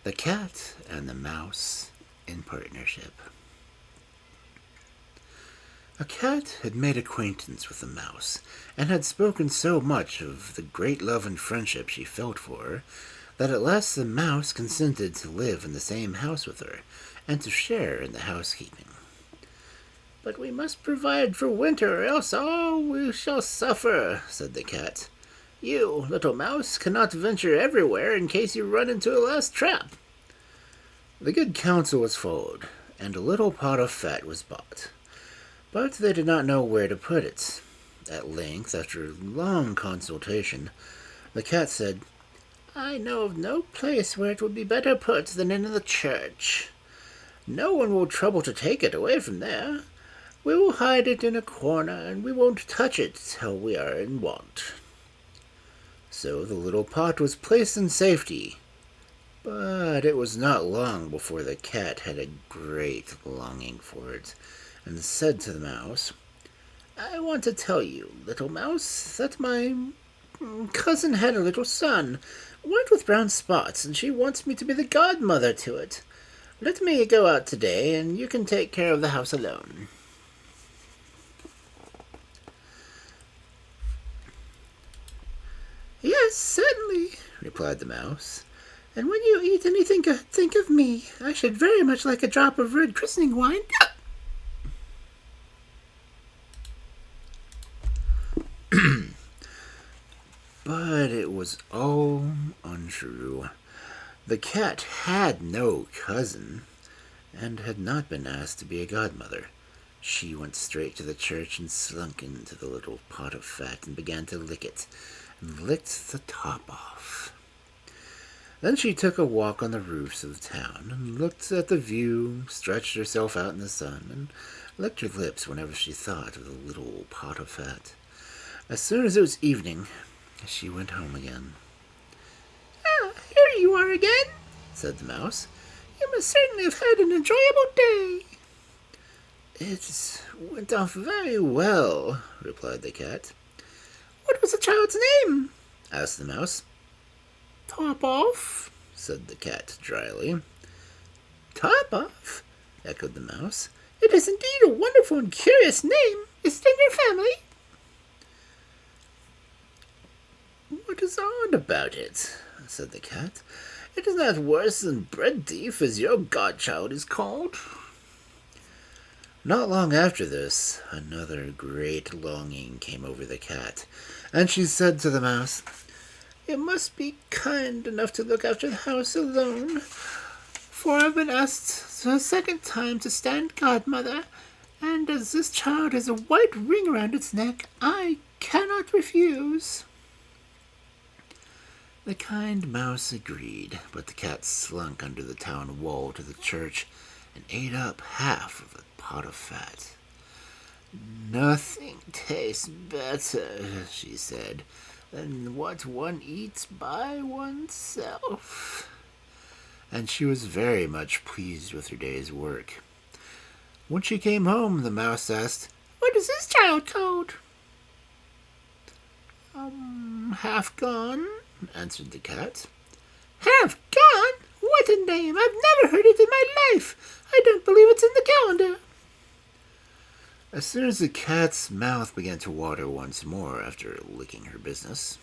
The Cat and the Mouse in Partnership. A cat had made acquaintance with a mouse, and had spoken so much of the great love and friendship she felt for her, that at last the mouse consented to live in the same house with her, and to share in the housekeeping. "But we must provide for winter, or else all we shall suffer," said the cat. "You, little mouse, cannot venture everywhere in case you run into a last trap." The good counsel was followed, and a little pot of fat was bought. But they did not know where to put it. At length, after long consultation, the cat said, "I know of no place where it would be better put than in the church. No one will trouble to take it away from there. We will hide it in a corner, and we won't touch it till we are in want." So the little pot was placed in safety, but it was not long before the cat had a great longing for it, and said to the mouse, "I want to tell you, little mouse, that my cousin had a little son, white with brown spots, and she wants me to be the godmother to it. Let me go out today, and you can take care of the house alone." "Yes, certainly," replied the mouse. "And when you eat anything, think of me. I should very much like a drop of red christening wine." But it was all untrue. The cat had no cousin, and had not been asked to be a godmother. She went straight to the church and slunk into the little pot of fat and began to lick it, and licked the top off. Then she took a walk on the roofs of the town, and looked at the view, stretched herself out in the sun, and licked her lips whenever she thought of the little pot of fat. As soon as it was evening, she went home again. "Ah, here you are again," said the mouse. "You must certainly have had an enjoyable day." "It went off very well," replied the cat. "What was the child's name?" asked the mouse. "Top off," said the cat dryly. "Top off," echoed the mouse. "It is indeed a wonderful and curious name. Is it in your family?" "What is odd about it?" said the cat. "It is not worse than bread thief, as your godchild is called." Not long after this, another great longing came over the cat, and she said to the mouse, "You must be kind enough to look after the house alone, for I've been asked a second time to stand godmother, and as this child has a white ring around its neck, I cannot refuse." The kind mouse agreed, but the cat slunk under the town wall to the church and ate up half of the pot of fat. "Nothing tastes better," she said, "than what one eats by oneself." And she was very much pleased with her day's work. When she came home, the mouse asked, "What is this child called?" Half gone," answered the cat. "Half gone? What a name! I've never heard it in my life. I don't believe it's in the calendar." As soon as the cat's mouth began to water once more after licking her business,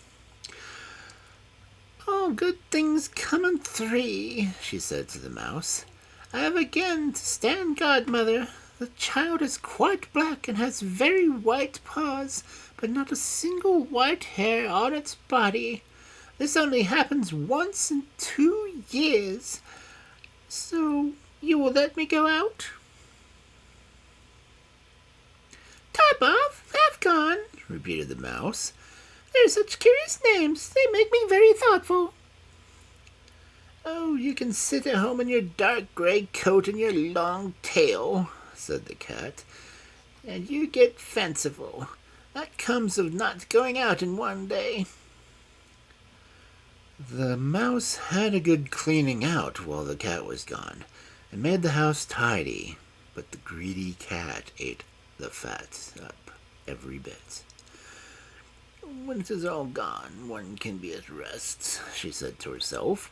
"All good things come in three," she said to the mouse. "I have again to stand godmother. The child is quite black and has very white paws, but not a single white hair on its body. This only happens once in 2 years. So you will let me go out?" "Top off, half gone," repeated the mouse. "They're such curious names. They make me very thoughtful." "Oh, you can sit at home in your dark gray coat and your long tail," said the cat, "and you get fanciful. That comes of not going out in one day." The mouse had a good cleaning out while the cat was gone, and made the house tidy, but the greedy cat ate the fat up every bit. "When it is all gone, one can be at rest," she said to herself.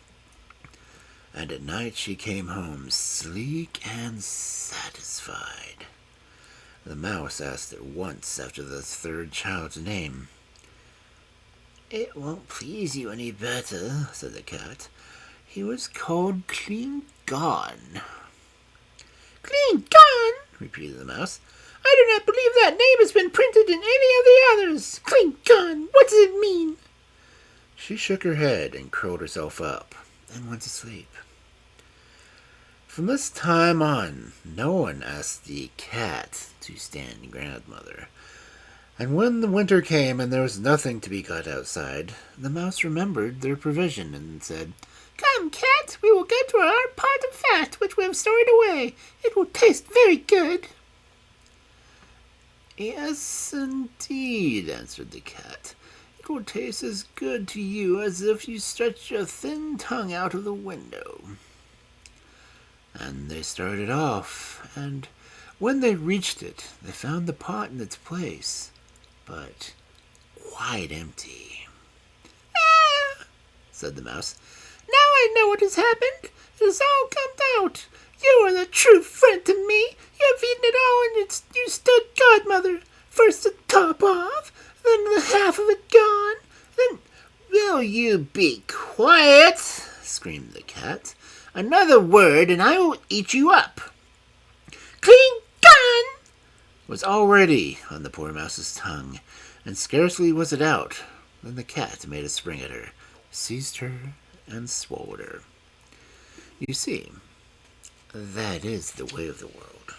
and at night she came home sleek and satisfied. The mouse asked at once after the third child's name. "It won't please you any better," said the cat. "He was called Clean Gone." "Clean Gone?" repeated the mouse. "I do not believe that name has been printed in any of the others. Clean Gone, what does it mean?" She shook her head and curled herself up and went to sleep. From this time on, no one asked the cat to stand grandmother. And when the winter came and there was nothing to be got outside, the mouse remembered their provision and said, "Come, cat, we will go to our pot of fat which we have stored away. It will taste very good." "Yes, indeed," answered the cat. "It will taste as good to you as if you stretched your thin tongue out of the window." And they started off, and when they reached it, they found the pot in its place, but quite empty. "Ah!" said the mouse. "Now I know what has happened. It has all come out. You are the true friend to me. You have eaten it all, and you stood godmother. First the top off, then the half of it gone, then—" "Will you be quiet?" screamed the cat. "Another word, and I will eat you up." "Clean gone!" was already on the poor mouse's tongue, and scarcely was it out than the cat made a spring at her, seized her, and swallowed her. You see, that is the way of the world.